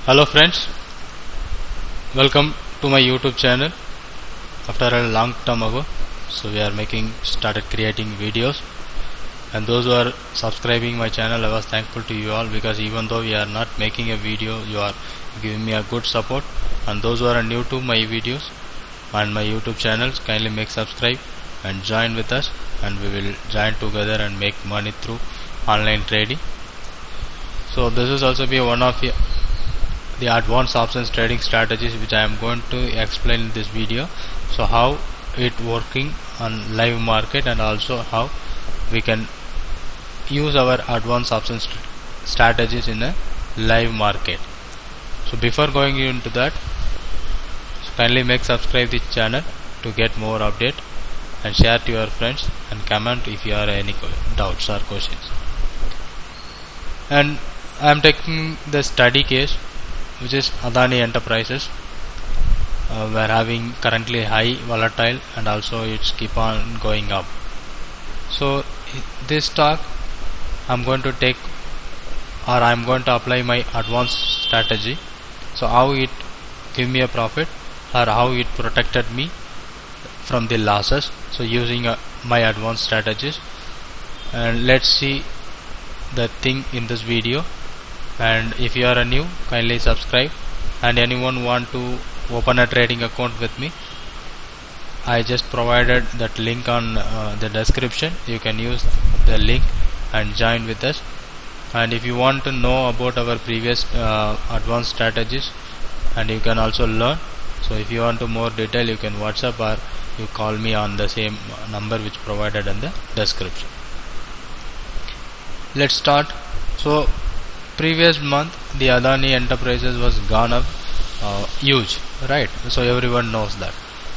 Hello friends, welcome to my YouTube channel. After a long time ago, so we are started creating videos, and those who are subscribing my channel, I was thankful to you all, because even though we are not making a video, you are giving me a good support. And those who are new to my videos and my YouTube channels, kindly make subscribe and join with us, and we will join together and make money through online trading. So this is also be one of the advanced options trading strategies which I am going to explain in this video. So how it working on live market, and also how we can use our advanced options strategies in a live market. So before going into that, so kindly make subscribe this channel to get more update, and share to your friends, and comment if you have any doubts or questions. And I am taking the study case, which is Adani Enterprises. We are having currently high volatile, and also it's keep on going up. So this stock I'm going to take, or I'm going to apply my advanced strategy. So how it give me a profit, or how it protected me from the losses, so using my advanced strategies. And let's see the thing in this video. And if you are new, kindly subscribe, and anyone want to open a trading account with me, I just provided that link on the description. You can use the link and join with us. And if you want to know about our previous advanced strategies, and you can also learn, so if you want to more detail, you can WhatsApp or you call me on the same number which provided in the description. Let's start. So previous month the Adani Enterprises was gone up huge, right? So everyone knows that.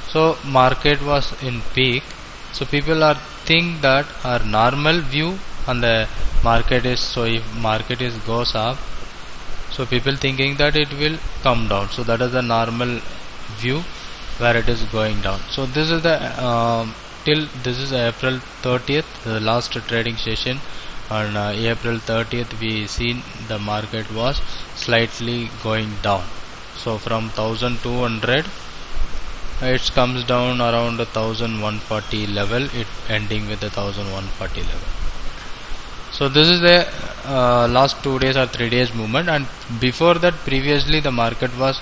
So market was in peak. So people are think that our normal view on the market is, so if market is goes up, so people thinking that it will come down. So that is the normal view where it is going down. So this is the till this is April 30th, the last trading session. On April 30th, we seen the market was slightly going down. So from 1200, it comes down around 1140 level, it ending with the 1140 level. So this is the last 2 days or 3 days movement. And before that, previously the market was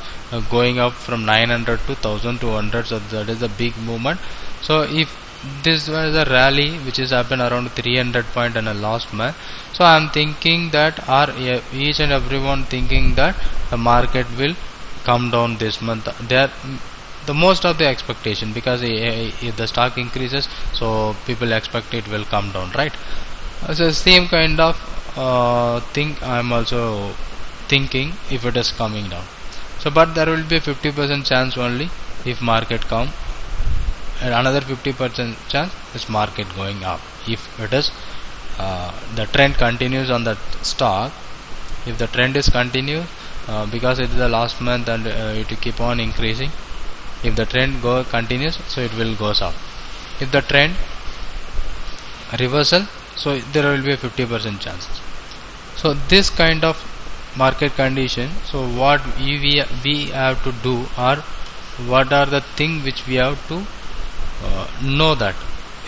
going up from 900 to 1200. So that is a big movement. So if this was a rally which has happened around 300 point in the last month, so I am thinking that, or each and everyone thinking that the market will come down this month. There the most of the expectation, because if the stock increases, so people expect it will come down, right? So same kind of thing I am also thinking if it is coming down. So but there will be a 50% chance only if market come, and another 50% chance is market going up if it is the trend continues on that stock. If the trend is continued, because it is the last month and it will keep on increasing, if the trend continues, so it will goes up. If the trend reversal, so there will be a 50% chances. So this kind of market condition, so what we have to do, or what are the things which we have to know, that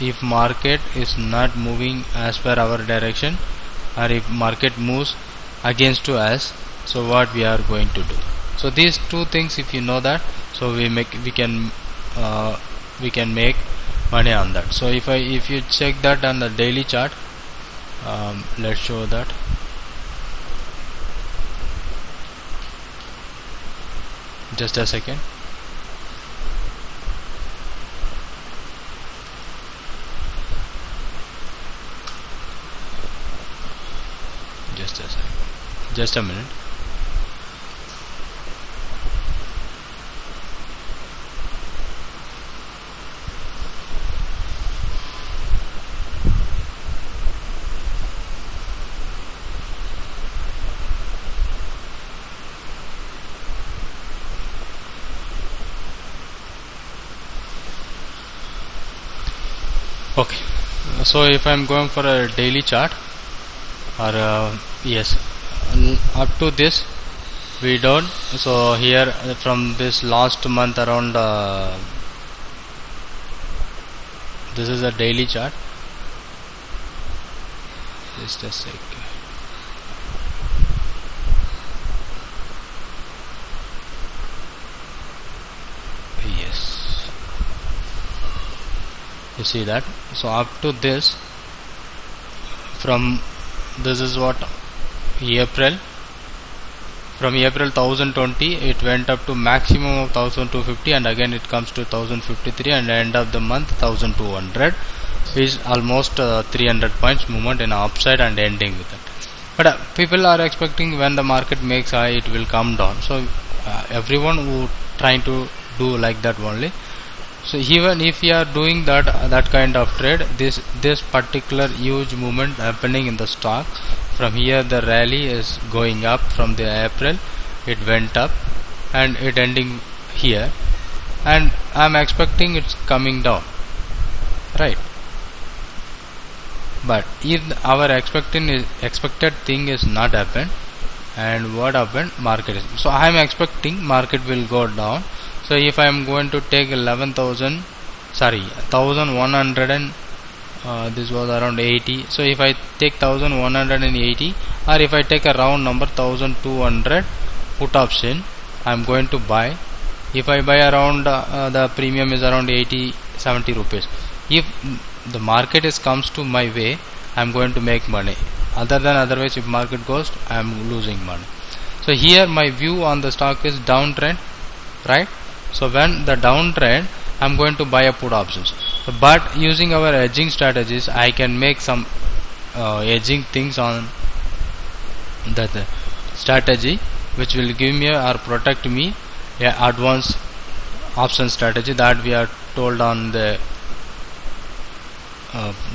if market is not moving as per our direction, or if market moves against to us, so what we are going to do. So these two things, if you know that, so we can make money on that. So if you check that on the daily chart, let's show that. Just a second. Just a minute. Okay. So if I am going for a daily chart, or yes, up to this we don't. So here from this last month around, this is a daily chart. Just a sec. Yes, you see that. So up to this, from this is what April. From April 1020 it went up to maximum of 1250, and again it comes to 1053, and end of the month 1200 is almost 300 points movement in upside and ending with it. But people are expecting when the market makes high it will come down. So everyone who trying to do like that only. So even if you are doing that kind of trade, this particular huge movement happening in the stock, from here the rally is going up. From the April it went up and it ending here, and I am expecting it's coming down, right? But if our expected thing is not happened, and what happened, market is, so I am expecting market will go down. So if I am going to take 11,100 and this was around 80, so if I take 1180, or if I take a round number 1200 put option, I am going to buy. If I buy around the premium is around 80-70 rupees. If the market comes to my way, I am going to make money. Otherwise if market goes, I am losing money. So here my view on the stock is downtrend, right? So when the downtrend, I am going to buy a put options. But using our hedging strategies, I can make some hedging things on that strategy, which will give me or protect me advanced option strategy that we are told on the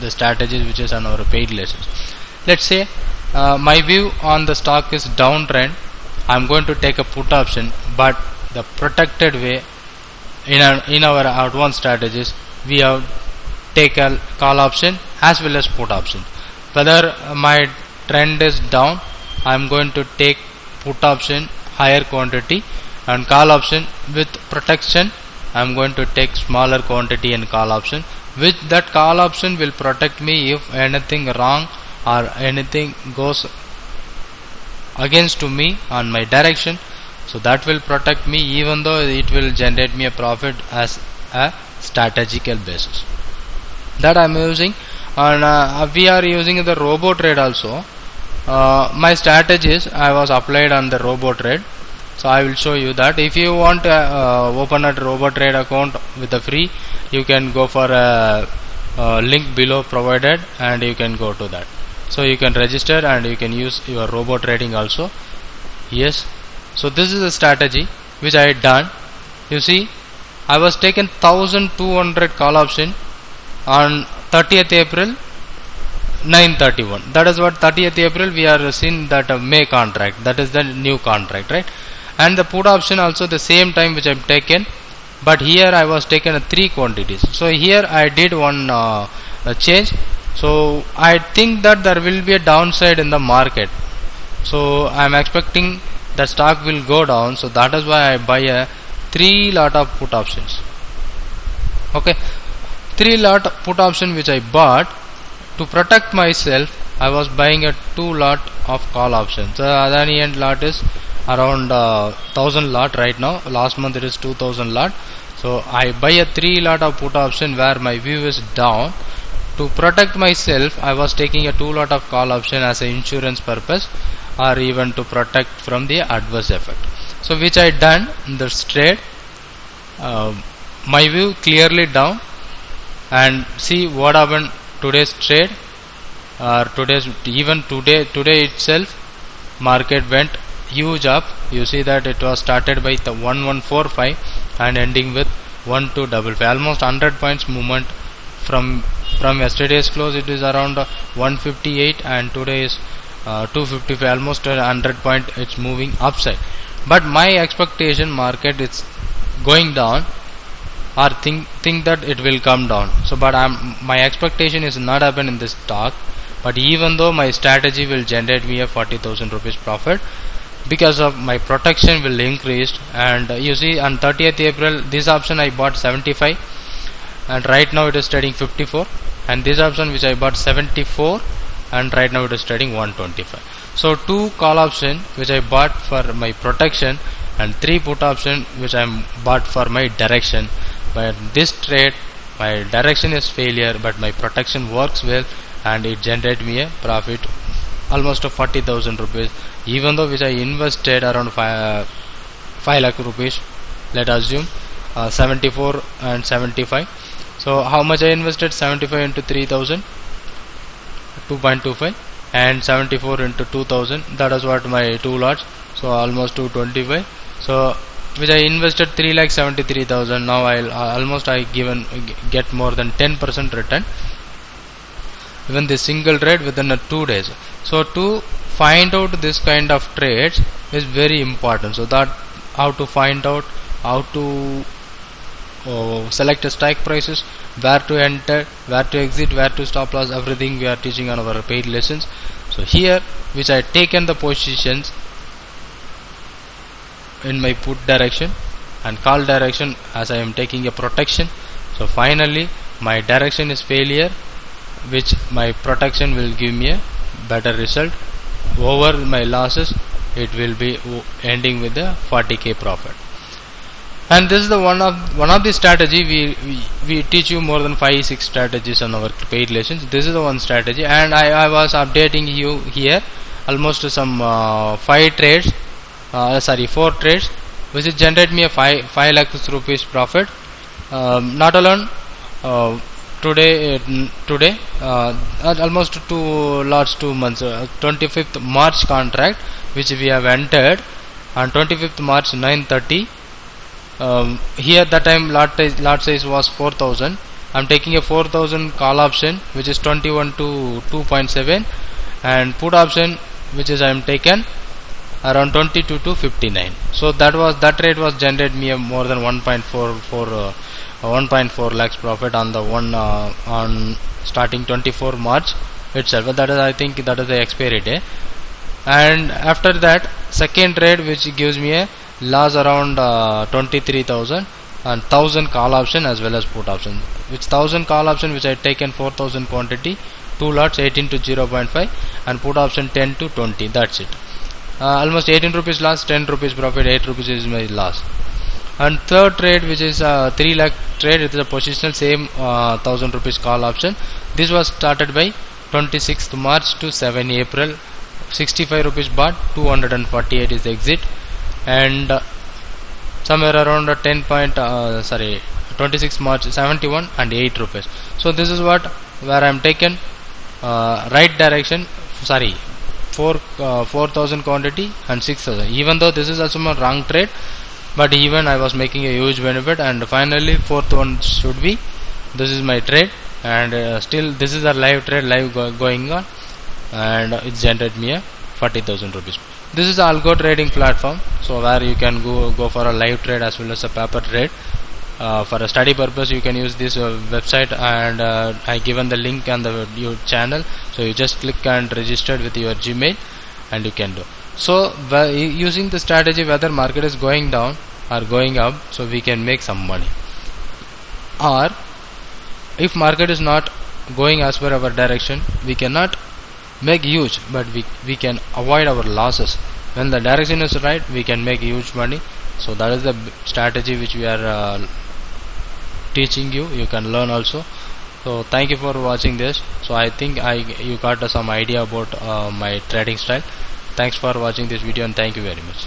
strategies which is on our paid lessons. Let's say my view on the stock is downtrend. I am going to take a put option, but the protected way in our advanced strategies, we have take a call option as well as put option. Whether my trend is down, I am going to take put option higher quantity, and call option with protection, I am going to take smaller quantity and call option. With that call option will protect me if anything wrong or anything goes against to me on my direction. So that will protect me, even though it will generate me a profit as a strategical basis. That I am using, and we are using the robo trade also. My strategies I was applied on the robo trade. So I will show you that. If you want to open a robo trade account with the free, you can go for a link below provided, and you can go to that. So you can register and you can use your robo trading also. Yes. So this is a strategy which I had done. You see, I was taken 1200 call option on 30th April 931. That is what 30th April we are seeing that May contract. That is the new contract, right? And the put option also the same time which I have taken, but here I was taken 3 quantities. So here I did one change. So I think that there will be a downside in the market. So I am expecting the stock will go down. So that is why I buy a 3 lot of put options. Okay, 3 lot put option which I bought to protect myself. I was buying a 2 lot of call options. So Adani end lot is around 1000 lot right now. Last month it is 2000 lot. So I buy a 3 lot of put option where my view is down. To protect myself, I was taking a 2 lot of call option as an insurance purpose, or even to protect from the adverse effect. So which I done in this trade. My view clearly down, and see what happened today's trade, or today itself market went huge up. You see that it was started by the 1145 and ending with 1255, almost 100 points movement. From yesterday's close it is around 158, and today is 255, almost 100 point it's moving upside. But my expectation market is going down, or think that it will come down. So but my expectation is not happen in this stock. But even though my strategy will generate me a 40,000 rupees profit, because of my protection will increase. And you see on 30th April this option I bought 75, and right now it is trading 54, and this option which I bought 74, and right now it is trading 125. So 2 call option which I bought for my protection, and 3 put option which I bought for my direction. But this trade, my direction is failure, but my protection works well, and it generated me a profit almost of 40,000 rupees, even though which I invested around 5 lakh rupees. Let us assume 74 and 75. So how much I invested? 75 into 3000, 2.25, and 74 into 2000, that is what my 2 lots, so almost 225. So which I invested 3,73,000. now I'll almost I get more than 10% return, even this single trade within 2 days. So to find out this kind of trades is very important. So that how to find out, how to select strike prices, where to enter, where to exit, where to stop loss, everything we are teaching on our paid lessons. So here which I taken the positions in my put direction and call direction as I am taking a protection. So finally my direction is failure, which my protection will give me a better result. Over my losses it will be ending with a 40k profit. And this is the one of the strategy we teach you more than 5-6 strategies on our paid lessons. This is the one strategy, and I was updating you here almost some 4 trades which is generate me a 5 lakhs rupees profit. Not alone today almost 2 lots 2 months, 25th March contract which we have entered on 25th March 9:30. Here that time lot size was 4000. I'm taking a 4000 call option which is 21 to 2.7, and put option which is I am taken around 22 to 59. So that rate was generated me a more than 1.4 lakhs profit on the one on starting 24 March itself. That is, I think that is the expiry day. And after that second trade which gives me a loss around 23,000, and 1000 call option as well as put option, which 1000 call option which I taken 4000 quantity, 2 lots 18 to 0.5, and put option 10 to 20. That's it. Almost 18 rupees loss, 10 rupees profit, 8 rupees is my loss. And third trade which is 3 lakh trade, it is a positional same 1000 rupees call option. This was started by 26th March to 7 April. 65 rupees bought, 248 is the exit, and somewhere around 26 March 71 and 8 rupees. So this is what where I am taken right direction, 4000 quantity and 6000. Even though this is also a wrong trade, but even I was making a huge benefit. And finally fourth one should be, this is my trade, and still this is a live trade, going on, and it generated me a 40,000 rupees. This is algo trading platform, so where you can go for a live trade as well as a paper trade. For a study purpose you can use this website, and I given the link on the your channel, so you just click and register with your Gmail and you can do. So using the strategy, whether market is going down or going up, so we can make some money. Or if market is not going as per our direction, we cannot make huge, but we can avoid our losses. When the direction is right, we can make huge money. So that is the strategy which we are teaching you. You can learn also. So thank you for watching this. So I think you got some idea about my trading style. Thanks for watching this video, and thank you very much.